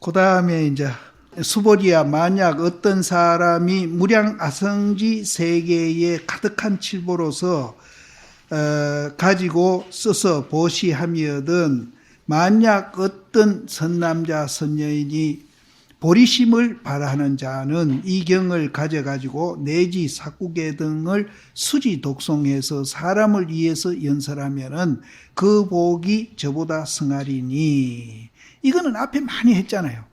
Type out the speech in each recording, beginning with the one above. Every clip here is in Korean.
그 다음에 이제 수보리야, 만약 어떤 사람이 무량아성지 세계에 가득한 칠보로서 가지고 써서 보시하며든 만약 어떤 선남자 선여인이 보리심을 바라는 자는 이 경을 가져가지고 내지 사구계 등을 수지 독송해서 사람을 위해서 연설하면은 그 복이 저보다 승하리니. 이거는 앞에 많이 했잖아요.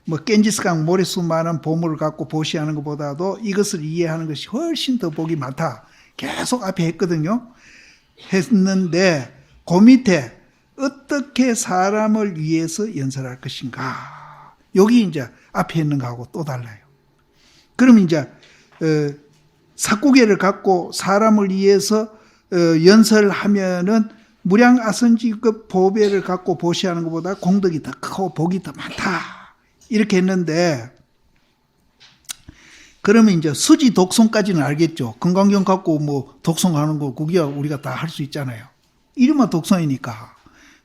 뭐 겐지스강 모래수 많은 보물을 갖고 보시하는 것보다도 이것을 이해하는 것이 훨씬 더 복이 많다. 계속 앞에 했거든요. 했는데 그 밑에 어떻게 사람을 위해서 연설할 것인가. 여기 이제 앞에 있는 거하고 또 달라요. 그럼 이제 사구계를 갖고 사람을 위해서 연설하면은 무량아선지급 보배를 갖고 보시하는 것보다 공덕이 더 크고 복이 더 많다. 이렇게 했는데, 그러면 이제 수지 독송까지는 알겠죠. 금강경 갖고 뭐 독송하는 거 그게 우리가 다 할 수 있잖아요. 이름은 독송이니까.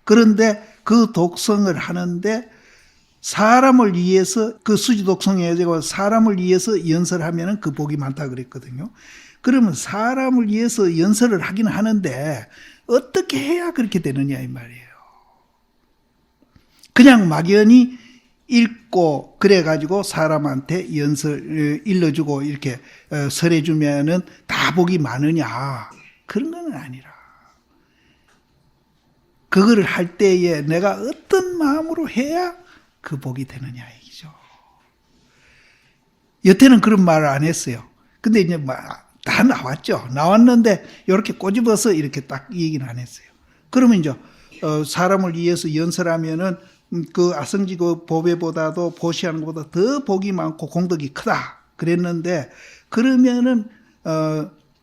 그런데 그 독송을 하는데 사람을 위해서 그 수지 독송에 사람을 위해서 연설하면은 그 복이 많다 그랬거든요. 그러면 사람을 위해서 연설을 하긴 하는데 어떻게 해야 그렇게 되느냐 이 말이에요. 그냥 막연히 읽고 그래가지고 사람한테 연설 일러주고 이렇게 설해주면은 다 복이 많으냐, 그런 건 아니라 그거를 할 때에 내가 어떤 마음으로 해야 그 복이 되느냐 얘기죠. 여태는 그런 말을 안 했어요. 근데 이제 다 나왔죠. 나왔는데 이렇게 꼬집어서 이렇게 딱 얘기는 안 했어요. 그러면 이제 사람을 위해서 연설하면은 그 아성지 그 보배보다도 보시하는 것보다 더 복이 많고 공덕이 크다 그랬는데, 그러면은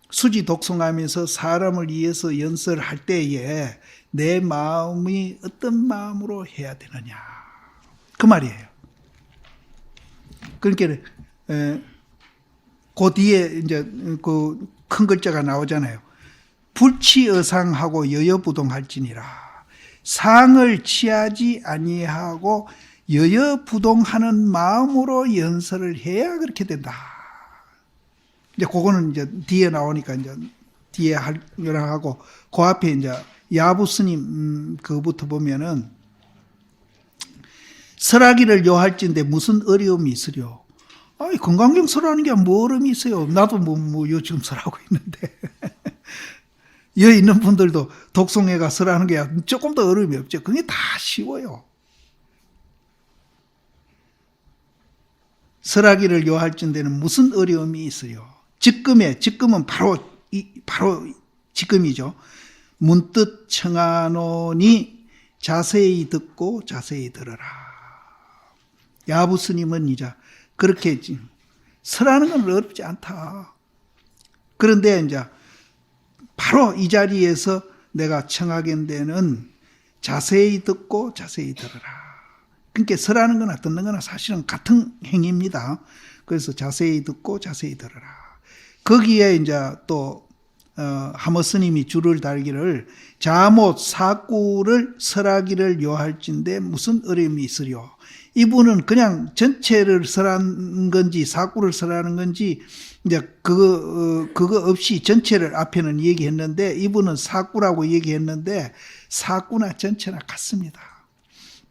수지 독송하면서 사람을 위해서 연설할 때에 내 마음이 어떤 마음으로 해야 되느냐 그 말이에요. 그러니까 그 뒤에 이제 그 큰 글자가 나오잖아요. 불치의상하고 여여부동할지니라. 상을 취하지 아니하고 여여부동하는 마음으로 연설을 해야 그렇게 된다. 이제 그거는 이제 뒤에 나오니까 이제 뒤에 하고 그 앞에 이제 야부스님 그부터 보면은 설하기를 요할진데 무슨 어려움이 있으려. 아이, 건강경 설하는 게 뭐 어려움이 있어요. 나도 요 지금 설하고 있는데. 여기 있는 분들도 독송회가 설하는 게 조금 더 어려움이 없죠. 그게 다 쉬워요. 설하기를 요할진대는 무슨 어려움이 있어요. 직금은 바로 직금이죠. 문득 청하노니 자세히 듣고 자세히 들어라. 야부스님은 이제 그렇게 했지. 설하는 건 어렵지 않다. 그런데 이제 바로 이 자리에서 내가 청하겐 데는 자세히 듣고 자세히 들어라. 그러니까 설하는 거나 듣는 거나 사실은 같은 행위입니다. 그래서 자세히 듣고 자세히 들어라. 거기에 이제 또 하모 스님이 줄을 달기를 자못 사구를 설하기를 요할진데 무슨 어려움이 있으려. 이분은 그냥 전체를 설하는 건지 사구를 설하는 건지 이제 그거 없이 전체를 앞에는 얘기했는데, 이분은 사구라고 얘기했는데 사구나 전체나 같습니다.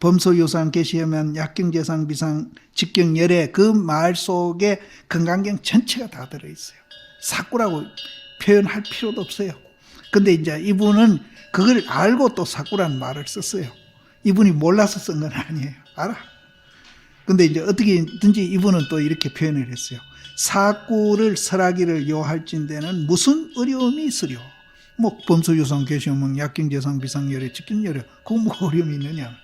범소요상 계시하면 약경재상 비상 직경열애 그 말 속에 금강경 전체가 다 들어있어요. 사구라고 표현할 필요도 없어요. 근데 이제 이분은 그걸 알고 또 사구라는 말을 썼어요. 이분이 몰라서 쓴 건 아니에요. 알아. 근데 이제 어떻게든지 이분은 또 이렇게 표현을 했어요. 사구를 설하기를 요할진대는 무슨 어려움이 있으려. 뭐 범소유상 계시면 약경재상 비상열애 직경열애 그거 뭐 어려움이 있느냐.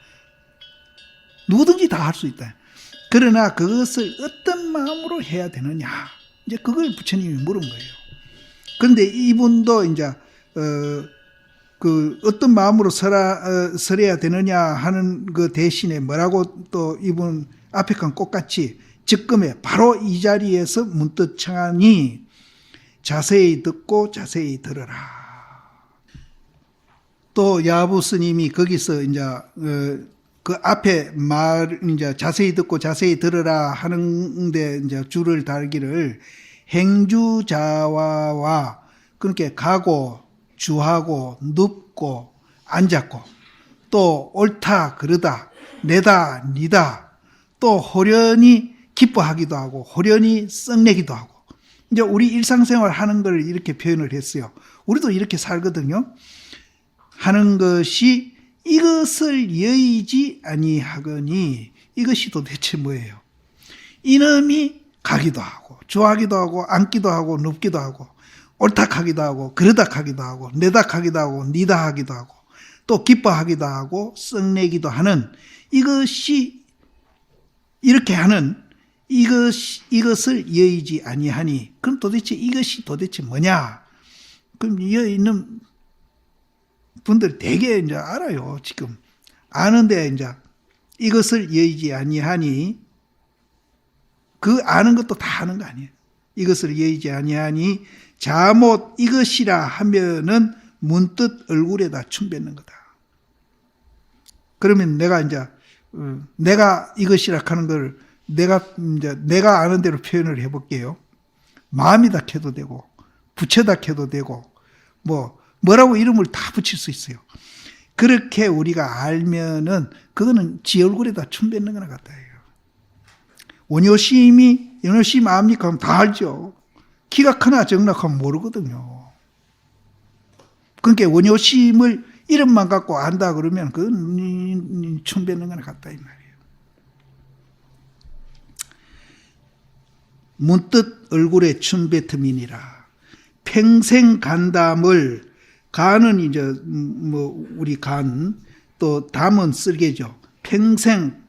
누구든지 다 할 수 있다. 그러나 그것을 어떤 마음으로 해야 되느냐. 이제 그걸 부처님이 물은 거예요. 그런데 이분도 이제 그 어떤 마음으로 설해야 되느냐 하는 그 대신에 뭐라고 또 이분 앞에 건 똑같이 즉금에 바로 이 자리에서 문득 청하니 자세히 듣고 자세히 들어라. 또 야부 스님이 거기서 이제 그 앞에 말, 이제 자세히 듣고 자세히 들으라 하는데 이제 줄을 달기를 행주자와와 그렇게 가고 주하고 눕고 앉았고 또 옳다 그르다 내다 니다 또 호련히 기뻐하기도 하고 호련히 썩내기도 하고 이제 우리 일상생활 하는 걸 이렇게 표현을 했어요. 우리도 이렇게 살거든요. 하는 것이 이것을 여의지 아니하거니 이것이 도대체 뭐예요? 이놈이 가기도 하고 좋아하기도 하고 앉기도 하고 눕기도 하고 옳다하기도 하고 그러다하기도 하고 내다하기도 하고 니다하기도 하고 또 기뻐하기도 하고 썩내기도 하는 이것이 이렇게 하는 이것을 여의지 아니하니 그럼 도대체 이것이 도대체 뭐냐? 그럼 여기 있는 분들 되게 이제 알아요. 지금 아는데 이제 이것을 여의지 아니하니 그 아는 것도 다 아는 거 아니에요. 이것을 여의지 아니하니 자못 이것이라 하면은 문득 얼굴에다 춤 뱉는 거다. 그러면 내가 이제 내가 이것이라 하는 걸 내가 아는 대로 표현을 해볼게요. 마음이다 해도 되고 부처다 해도 되고 뭐라고 이름을 다 붙일 수 있어요. 그렇게 우리가 알면은 그거는 지 얼굴에다 춤 뱉는 거나 같아요. 원효심이 연효심 압니까? 하면 다 알죠. 키가 크나 적나 하면 모르거든요. 그러니까 원효심을 이름만 갖고 안다 그러면 그건 춤 뱉는 거나 같다 이 말이에요. 문득 얼굴에 춤 뱉음이니라. 평생 간담을 간은 이제 우리 간 또 담은 쓸개죠. 평생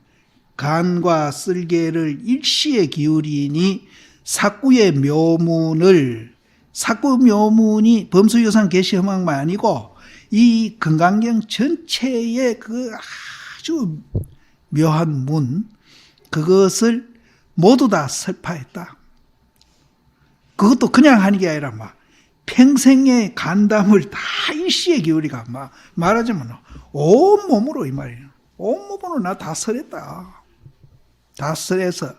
간과 쓸개를 일시에 기울이니 사구의 묘문을 사구 묘문이 범수유산 계시험학만 아니고 이 금강경 전체의 그 아주 묘한 문 그것을 모두 다 설파했다. 그것도 그냥 하는 게 아니라 평생의 간담을 다 일시에 기울이가 말하자면 온몸으로 이 말이에요. 온몸으로 나 다 설했다. 다 설해서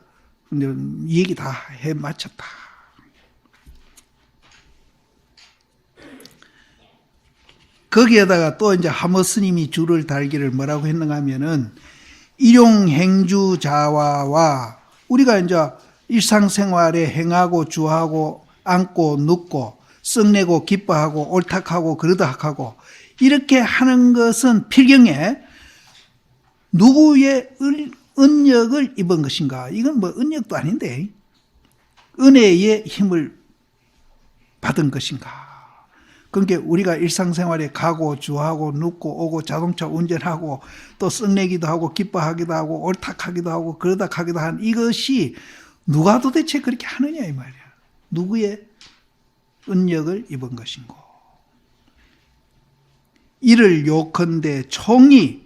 이 얘기 다 해 마쳤다. 거기에다가 또 이제 하모 스님이 줄을 달기를 뭐라고 했는가 하면은 일용행주자와와 우리가 이제 일상생활에 행하고 주하고 앉고 눕고 썩내고 기뻐하고 옳다하고 그러다하고 이렇게 하는 것은 필경에 누구의 은력을 입은 것인가? 이건 은력도 아닌데 은혜의 힘을 받은 것인가? 그러니까 우리가 일상생활에 가고 주하고 눕고 오고 자동차 운전하고 또 썩내기도 하고 기뻐하기도 하고 옳다하기도 하고 그러다하기도 한 이것이 누가 도대체 그렇게 하느냐 이 말이야. 누구의 은력을 입은 것인고. 이를 요컨대 총이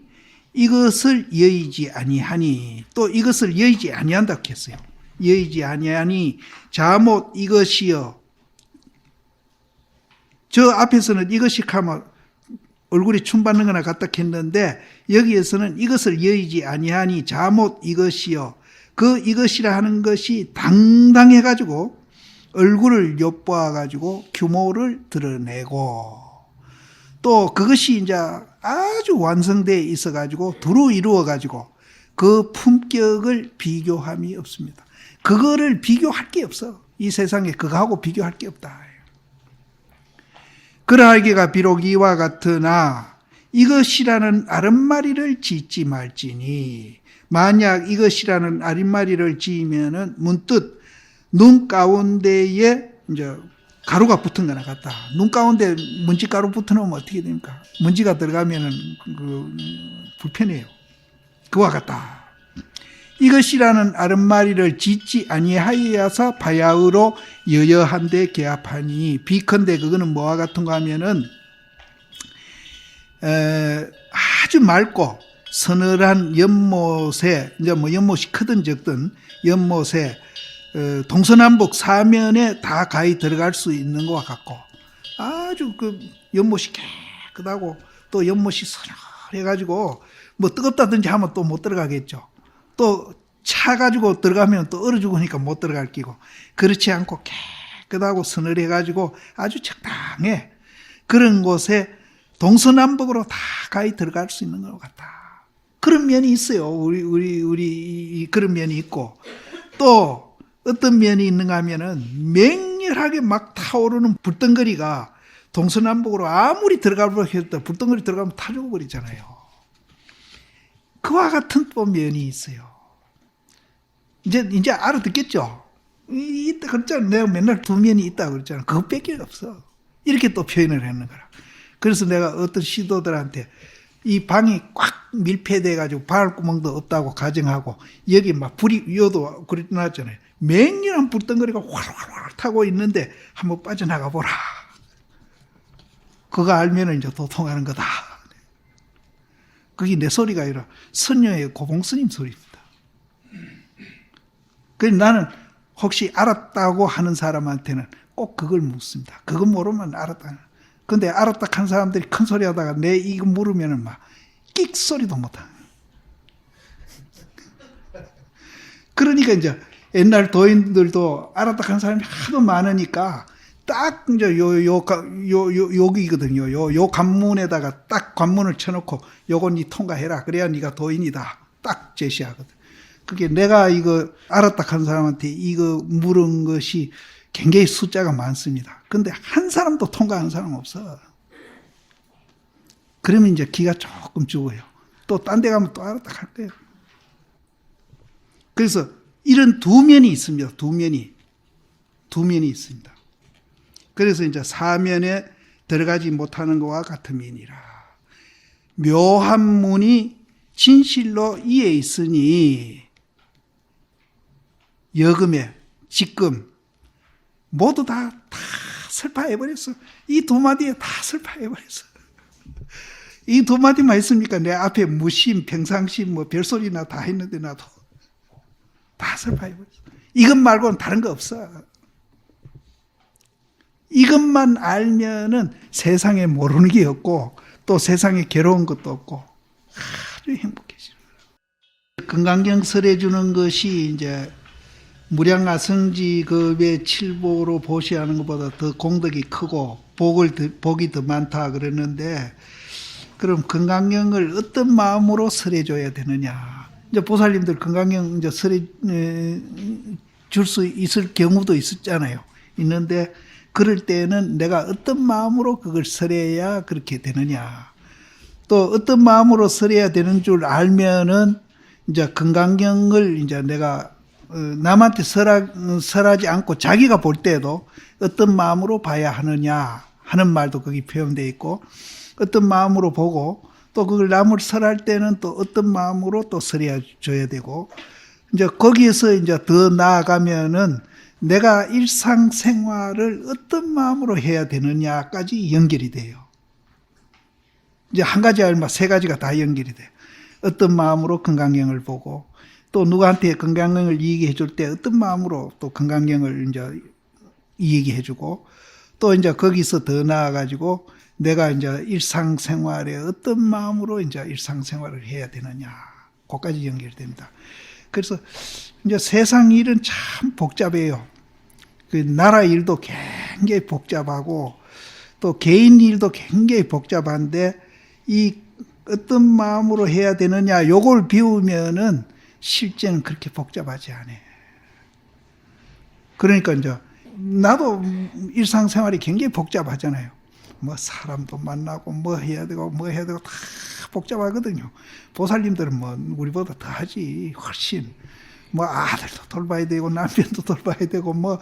이것을 여의지 아니하니 또 이것을 여의지 아니한다고 했어요. 여의지 아니하니 자못 이것이여. 저 앞에서는 이것이 하면 얼굴이 춤받는 거나 같다 했는데 여기에서는 이것을 여의지 아니하니 자못 이것이여. 그 이것이라 하는 것이 당당해가지고 얼굴을 엿보아가지고 규모를 드러내고 또 그것이 이제 아주 완성되어 있어가지고 두루 이루어가지고 그 품격을 비교함이 없습니다. 그거를 비교할 게 없어. 이 세상에 그거하고 비교할 게 없다. 그러하기가 비록 이와 같으나 이것이라는 아랫마리를 짓지 말지니 만약 이것이라는 아랫마리를 지으면은 문득 눈 가운데에 이제 가루가 붙은 거나 같다. 눈 가운데 먼지 가루 붙어놓으면 어떻게 됩니까? 먼지가 들어가면은 불편해요. 그와 같다. 이것이라는 아랫마리를 짓지 아니하여서 바야흐로 여여한데 개합하니 비컨대 그거는 뭐와 같은가 하면은 아주 맑고 서늘한 연못에 이제 연못이 크든 적든 연못에 동서남북 사면에 다 가히 들어갈 수 있는 것과 같고 아주 그 연못이 깨끗하고 또 연못이 해가지고 뭐 뜨겁다든지 하면 또 못 들어가겠죠. 또 차 가지고 들어가면 또 얼어 죽으니까 못 들어갈 끼고. 그렇지 않고 깨끗하고 서늘해가지고 아주 적당해. 그런 곳에 동서남북으로 다 가히 들어갈 수 있는 것 같다. 그런 면이 있어요. 우리 그런 면이 있고. 또 어떤 면이 있는가 하면은 맹렬하게 막 타오르는 불덩거리가 동서남북으로 아무리 들어가려고 해도 불덩거리 들어가면 타 죽어버리잖아요. 그와 같은 또 면이 있어요. 이제 알아듣겠죠? 그랬잖아. 내가 맨날 두 면이 있다고 그랬잖아. 그것밖에 없어. 이렇게 또 표현을 했는 거라. 그래서 내가 어떤 시도들한테 이 방이 꽉 밀폐돼가지고 바늘구멍도 없다고 가정하고 여기 막 불이 위어도 그랬나잖아요. 맹렬한 불덩거리가 활활활 타고 있는데 한번 빠져나가 보라. 그거 알면 이제 도통하는 거다. 그게 내 소리가 아니라 선녀의 고봉스님 소리입니다. 그래서 나는 혹시 알았다고 하는 사람한테는 꼭 그걸 묻습니다. 그거 모르면 알았다. 근데 알았다 한 사람들이 큰 소리 하다가 내 이거 물으면은 막 끽 소리도 못하. 그러니까 이제 옛날 도인들도 알았다 한 사람이 하도 많으니까 딱 이제 여기거든요. 요 관문에다가 딱 관문을 쳐놓고 요건 니 통과해라. 그래야 니가 도인이다. 딱 제시하거든. 그게 내가 이거 알았다 한 사람한테 이거 물은 것이 굉장히 숫자가 많습니다. 근데 한 사람도 통과하는 사람 없어. 그러면 이제 기가 조금 죽어요. 또 딴 데 가면 또 알았다 할 거예요. 그래서 이런 두 면이 있습니다. 두 면이 있습니다. 그래서 이제 사면에 들어가지 못하는 것과 같은 면이라. 묘한 문이 진실로 이에 있으니 여금에 직금 모두 다 설파해버렸어. 이 두 마디에 다 설파해버렸어. 이 두 마디만 있습니까? 내 앞에 무심, 평상심, 뭐 별소리나 다 했는데 나도 다 설파해버렸어. 이것 말고는 다른 거 없어. 이것만 알면은 세상에 모르는 게 없고 또 세상에 괴로운 것도 없고 아주 행복해지는 거예요. 금강경 설해 주는 것이 이제 무량아성지급의 칠보로 보시하는 것보다 더 공덕이 크고 복이 더 많다 그랬는데, 그럼 금강경을 어떤 마음으로 설해줘야 되느냐? 이제 보살님들 금강경 이제 설해 줄 수 있을 경우도 있었잖아요. 있는데 그럴 때는 내가 어떤 마음으로 그걸 설해야 그렇게 되느냐? 또 어떤 마음으로 설해야 되는 줄 알면은 이제 금강경을 이제 내가 남한테 설하지 않고 자기가 볼 때도 어떤 마음으로 봐야 하느냐 하는 말도 거기 표현되어 있고, 어떤 마음으로 보고 또 그걸 남을 설할 때는 또 어떤 마음으로 또 설해줘야 되고, 이제 거기에서 이제 더 나아가면은 내가 일상생활을 어떤 마음으로 해야 되느냐까지 연결이 돼요. 이제 한 가지 알면 세 가지가 다 연결이 돼. 어떤 마음으로 금강경을 보고, 또 누구한테 금강경을 이야기해 줄 때 어떤 마음으로 또 금강경을 이제 이야기해 주고, 또 이제 거기서 더 나아가지고 내가 이제 일상생활에 어떤 마음으로 이제 일상생활을 해야 되느냐, 그것까지 연결됩니다. 그래서 이제 세상 일은 참 복잡해요. 그 나라 일도 굉장히 복잡하고 또 개인 일도 굉장히 복잡한데, 이 어떤 마음으로 해야 되느냐 요걸 비우면은 실제는 그렇게 복잡하지 않아요. 그러니까 이제 나도 일상생활이 굉장히 복잡하잖아요. 뭐 사람도 만나고 뭐 해야 되고 다 복잡하거든요. 보살님들은 뭐 우리보다 더 하지. 훨씬 뭐 아들도 돌봐야 되고 남편도 돌봐야 되고 뭐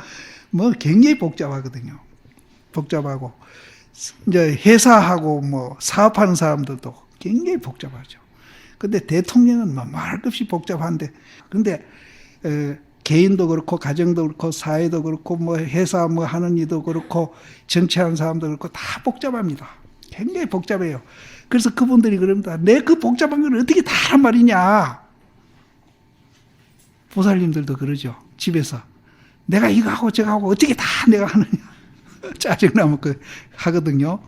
굉장히 복잡하거든요. 복잡하고 이제 회사하고 뭐 사업하는 사람들도 굉장히 복잡하죠. 근데 대통령은 뭐 말할 것 없이 복잡한데, 근데 개인도 그렇고 가정도 그렇고 사회도 그렇고 뭐 회사 뭐 하는 일도 그렇고 정치하는 사람도 그렇고 다 복잡합니다. 굉장히 복잡해요. 그래서 그분들이 그럽니다. 내 그 복잡한 걸 어떻게 다 하란 말이냐. 보살님들도 그러죠. 집에서 내가 이거 하고 저거 하고 어떻게 다 내가 하느냐. 짜증나면 그 하거든요.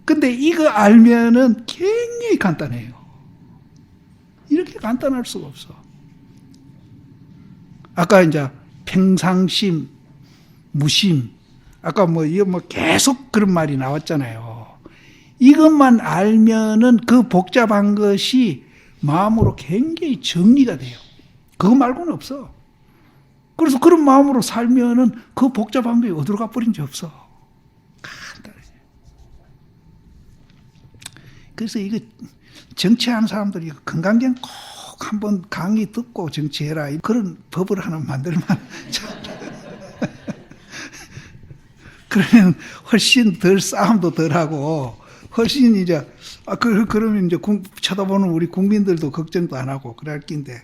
근데 이거 알면은 굉장히 간단해요. 이렇게 간단할 수가 없어. 아까 이제 평상심, 무심, 아까 이거 계속 그런 말이 나왔잖아요. 이것만 알면은 그 복잡한 것이 마음으로 굉장히 정리가 돼요. 그거 말고는 없어. 그래서 그런 마음으로 살면은 그 복잡한 게 어디로 가버린 지 없어. 간단해. 그래서 이거 정치하는 사람들이 건강경 꼭 한번 강의 듣고 정치해라. 그런 법을 하나 만들면 그러면 훨씬 덜 싸움도 덜 하고 훨씬 이제 그러면 이제 쳐다보는 우리 국민들도 걱정도 안 하고 그럴 낀데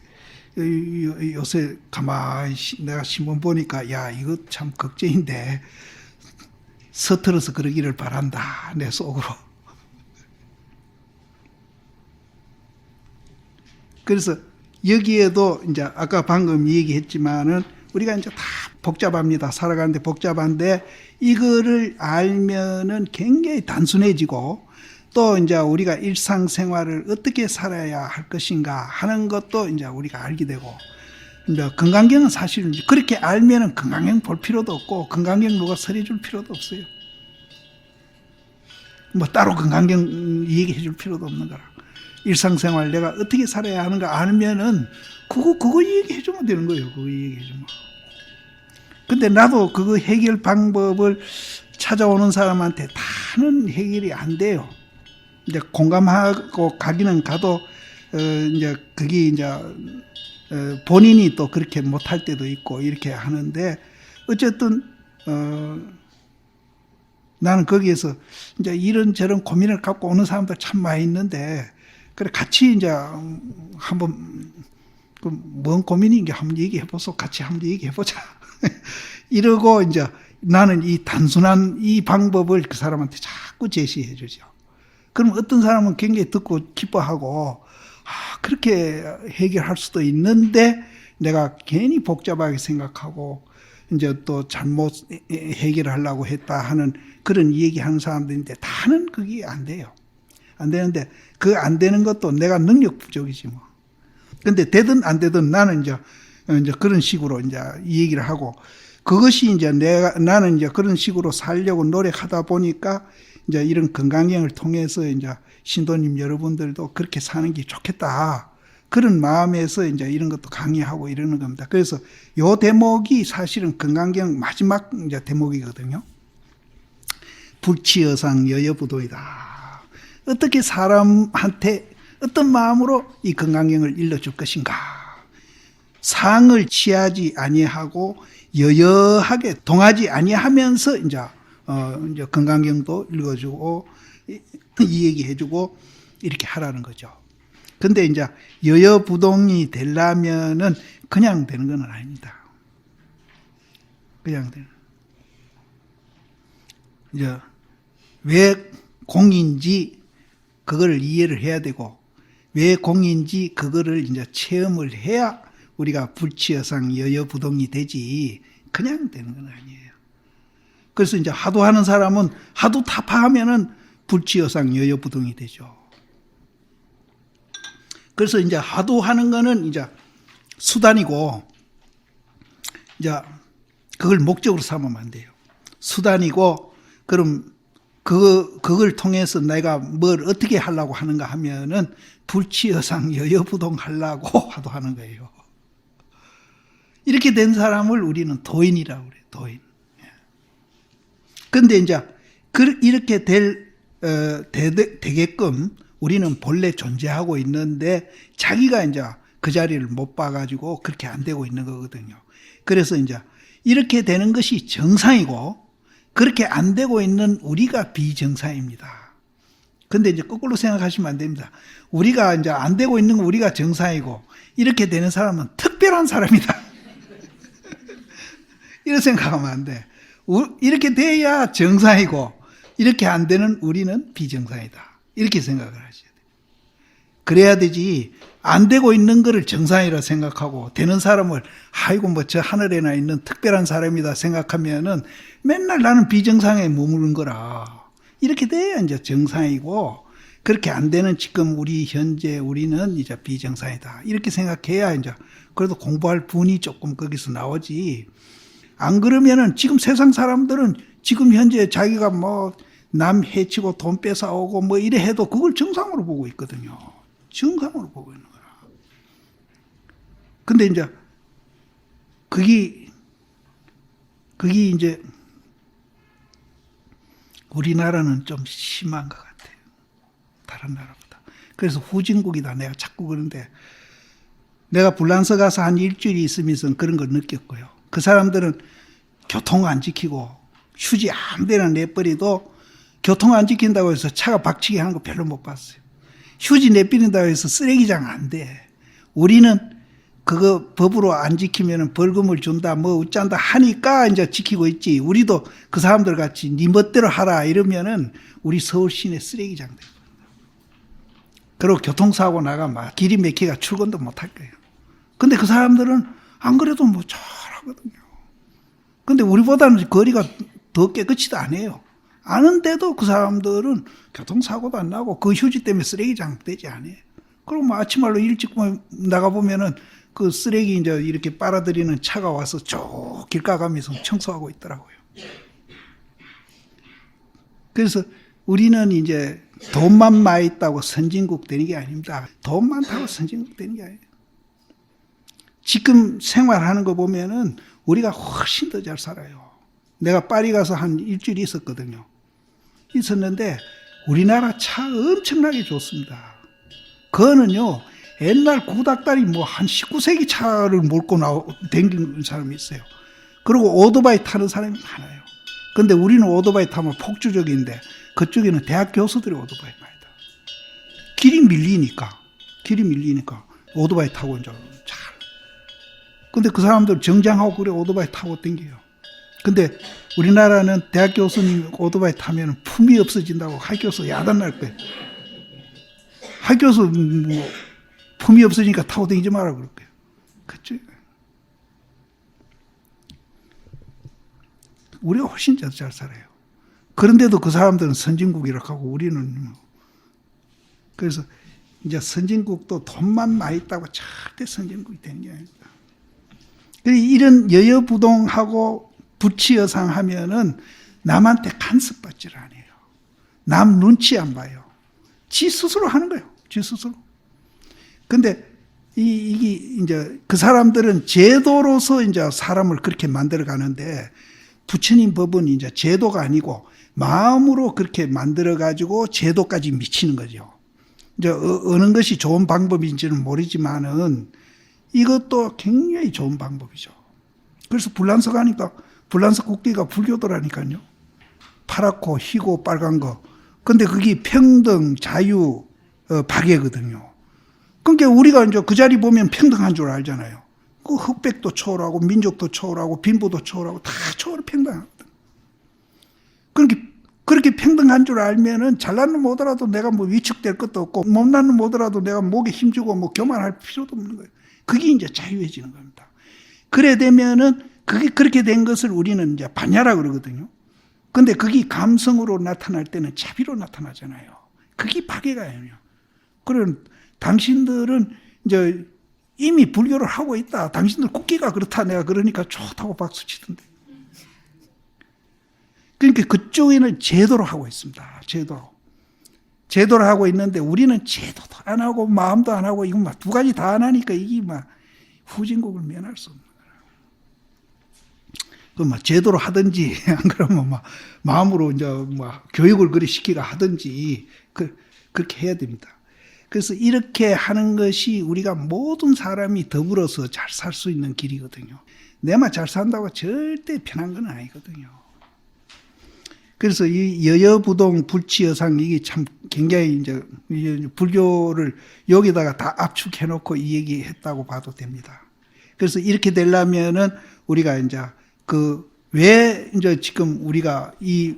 요새 가만히 내가 신문 보니까 야 이거 참 걱정인데 서툴러서 그러기를 바란다 내 속으로. 그래서 여기에도 이제 아까 방금 얘기했지만은 우리가 이제 다 복잡합니다. 살아가는데 복잡한데 이거를 알면은 굉장히 단순해지고 또 이제 우리가 일상생활을 어떻게 살아야 할 것인가 하는 것도 이제 우리가 알게 되고 이제 건강경은 사실은 그렇게 알면은 건강경 볼 필요도 없고 건강경 누가 설해줄 필요도 없어요. 따로 건강경 얘기해 줄 필요도 없는 거라. 일상생활 내가 어떻게 살아야 하는가 알면은 그거 얘기해 주면 되는 거예요. 그거 얘기해 주면. 근데 나도 그거 해결 방법을 찾아오는 사람한테 다는 해결이 안 돼요. 이제 공감하고 가기는 가도 이제 그게 이제 본인이 또 그렇게 못할 때도 있고 이렇게 하는데 어쨌든 나는 거기에서 이제 이런저런 고민을 갖고 오는 사람들 참 많이 있는데 그래 같이 이제 한번 뭔 고민인지 한번 얘기해 보소. 같이 한번 얘기해 보자. 이러고 이제 나는 이 단순한 이 방법을 그 사람한테 자꾸 제시해 주죠. 그럼 어떤 사람은 굉장히 듣고 기뻐하고 그렇게 해결할 수도 있는데 내가 괜히 복잡하게 생각하고 이제 또 잘못 해결하려고 했다 하는 그런 얘기하는 사람들인데 다는 그게 안 돼요. 안 되는데 그 안 되는 것도 내가 능력 부족이지 뭐. 근데 되든 안 되든 나는 이제 그런 식으로 이제 얘기를 하고 그것이 이제 나는 이제 그런 식으로 살려고 노력하다 보니까 이제 이런 건강경을 통해서 이제 신도님 여러분들도 그렇게 사는 게 좋겠다. 그런 마음에서 이제 이런 것도 강의하고 이러는 겁니다. 그래서 요 대목이 사실은 건강경 마지막 이제 대목이거든요. 불치여상 여여부도이다. 어떻게 사람한테 어떤 마음으로 이 건강경을 일러줄 것인가. 상을 취하지 아니하고 여여하게 동하지 아니하면서 이제 건강경도 읽어주고 이 얘기해주고 이렇게 하라는 거죠. 근데 이제 여여부동이 되려면은 그냥 되는 건 아닙니다. 그냥 되는. 이제 왜 공인지 그거를 이해를 해야 되고 왜 공인지 그거를 이제 체험을 해야 우리가 불치여상 여여부동이 되지 그냥 되는 건 아니에요. 그래서 이제 하도 하는 사람은 하도 타파하면은 불치여상 여여부동이 되죠. 그래서 이제 하도 하는 거는 이제 수단이고 이제 그걸 목적으로 삼으면 안 돼요. 수단이고 그럼 그걸 통해서 내가 뭘 어떻게 하려고 하는가 하면은 불치여상 여여부동 하려고 하도 하는 거예요. 이렇게 된 사람을 우리는 도인이라고 그래요. 도인. 근데 이제 이렇게 되게끔 우리는 본래 존재하고 있는데 자기가 이제 그 자리를 못 봐가지고 그렇게 안 되고 있는 거거든요. 그래서 이제 이렇게 되는 것이 정상이고 그렇게 안 되고 있는 우리가 비정상입니다. 근데 이제 거꾸로 생각하시면 안 됩니다. 우리가 이제 안 되고 있는 건 우리가 정상이고 이렇게 되는 사람은 특별한 사람이다. 이런 생각하면 안 돼. 이렇게 돼야 정상이고 이렇게 안 되는 우리는 비정상이다. 이렇게 생각을 하셔야 돼요. 그래야 되지 안 되고 있는 거를 정상이라 생각하고 되는 사람을 아이고 저 하늘에나 있는 특별한 사람이다 생각하면은 맨날 나는 비정상에 머무는 거라. 이렇게 돼야 이제 정상이고, 그렇게 안 되는 지금 우리 현재 우리는 이제 비정상이다. 이렇게 생각해야 이제 그래도 공부할 분이 조금 거기서 나오지. 안 그러면은 지금 세상 사람들은 지금 현재 자기가 뭐 남 해치고 돈 뺏어오고 뭐 이래 해도 그걸 정상으로 보고 있거든요. 정상으로 보고 있는 거야. 근데 이제 그게 이제 우리나라는 좀 심한 것 같아요. 다른 나라보다. 그래서 후진국이다. 내가 자꾸 그러는데, 내가 불란서 가서 한 일주일 있으면서 그런 걸 느꼈고요. 그 사람들은 교통 안 지키고 휴지 아무데나 내버려도 교통 안 지킨다고 해서 차가 박치기 하는 거 별로 못 봤어요. 휴지 내버린다고 해서 쓰레기장 안 돼. 우리는 그거 법으로 안 지키면 벌금을 준다 뭐 어쩐다 하니까 이제 지키고 있지. 우리도 그 사람들 같이 네 멋대로 하라 이러면은 우리 서울 시내 쓰레기장 돼. 그리고 교통사고 나가면 길이 막히가 출근도 못 할 거예요. 근데 그 사람들은 안 그래도 뭐 잘하거든요. 근데 우리보다는 거리가 더 깨끗이도 안 해요. 아는데도 그 사람들은 교통사고도 안 나고 그 휴지 때문에 쓰레기장 되지 않아요. 그리고 뭐 아침말로 일찍 나가보면은 그 쓰레기 이제 이렇게 빨아들이는 차가 와서 쭉 길 가가면서 청소하고 있더라고요. 그래서 우리는 이제 돈만 많이 있다고 선진국 되는 게 아닙니다. 돈 많다고 선진국 되는 게 아니에요. 지금 생활하는 거 보면은 우리가 훨씬 더 잘 살아요. 내가 파리 가서 한 일주일 있었거든요. 있었는데 우리나라 차 엄청나게 좋습니다. 그거는요, 옛날 구닥다리 뭐 한 19세기 차를 몰고 댕기는 사람이 있어요. 그리고 오토바이 타는 사람이 많아요. 근데 우리는 오토바이 타면 폭주적인데 그쪽에는 대학 교수들이 오토바이 많이 타요. 길이 밀리니까 오토바이 타고 이제 잘. 근데 그 사람들 정장하고 그래 오토바이 타고 댕겨요. 근데 우리나라는 대학 교수님 오토바이 타면 품이 없어진다고 학교에서 야단날 거예요. 학교에서 뭐 품이 없어지니까 타고 다니지 마라 그럴 거예요. 그렇죠? 우리가 훨씬 잘 살아요. 그런데도 그 사람들은 선진국이라고 하고 우리는 뭐. 그래서 이제 선진국도 돈만 많이 있다고 절대 선진국이 되는 게 아닙니다. 이런 여여부동하고 부치여상 하면은 남한테 간섭받지를 않아요. 남 눈치 안 봐요. 지 스스로 하는 거예요. 지 스스로. 근데 이게 이제 그 사람들은 제도로서 이제 사람을 그렇게 만들어 가는데 부처님 법은 이제 제도가 아니고 마음으로 그렇게 만들어 가지고 제도까지 미치는 거죠. 이제 어느 것이 좋은 방법인지는 모르지만은 이것도 굉장히 좋은 방법이죠. 그래서 불란서 가니까 불란서 국기가 불교도라니까요. 파랗고 희고 빨간 거. 근데 그게 평등, 자유, 박애거든요. 그러니까 우리가 이제 그 자리 보면 평등한 줄 알잖아요. 그 흑백도 초월하고 민족도 초월하고 빈부도 초월하고 다 초월 평등하거든. 그렇게 평등한 줄 알면은 잘난 놈 오더라도 내가 뭐 위축될 것도 없고 못난 놈 오더라도 내가 목에 힘주고 뭐 교만할 필요도 없는 거예요. 그게 이제 자유해지는 겁니다. 그래 되면은 그게 그렇게 된 것을 우리는 이제 반야라 그러거든요. 근데 그게 감성으로 나타날 때는 자비로 나타나잖아요. 그게 박애가 아니에요. 그런 당신들은 이제 이미 불교를 하고 있다. 당신들 국기가 그렇다. 내가 그러니까 좋다고 박수 치던데. 그러니까 그쪽에는 제도로 하고 있습니다. 제도로 하고 있는데 우리는 제도도 안 하고 마음도 안 하고 이건 막 두 가지 다 안 하니까 이게 막 후진국을 면할 수 없는 거예요. 그 막 제도로 하든지 안 그러면 막 마음으로 이제 막 교육을 그리 시키라 하든지 그렇게 해야 됩니다. 그래서 이렇게 하는 것이 우리가 모든 사람이 더불어서 잘 살 수 있는 길이거든요. 내만 잘 산다고 절대 편한 건 아니거든요. 그래서 이 여여부동 불치여상 이게 참 굉장히 이제 불교를 여기다가 다 압축해놓고 이 얘기했다고 봐도 됩니다. 그래서 이렇게 되려면은 우리가 이제 왜 이제 지금 우리가 이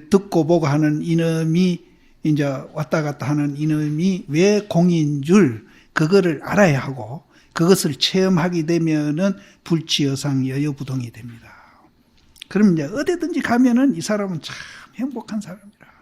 듣고 보고 하는 이놈이 이제 왔다 갔다 하는 이놈이 왜 공인 줄 그거를 알아야 하고 그것을 체험하게 되면은 불치여상 여여부동이 됩니다. 그럼 이제 어디든지 가면은 이 사람은 참 행복한 사람이라.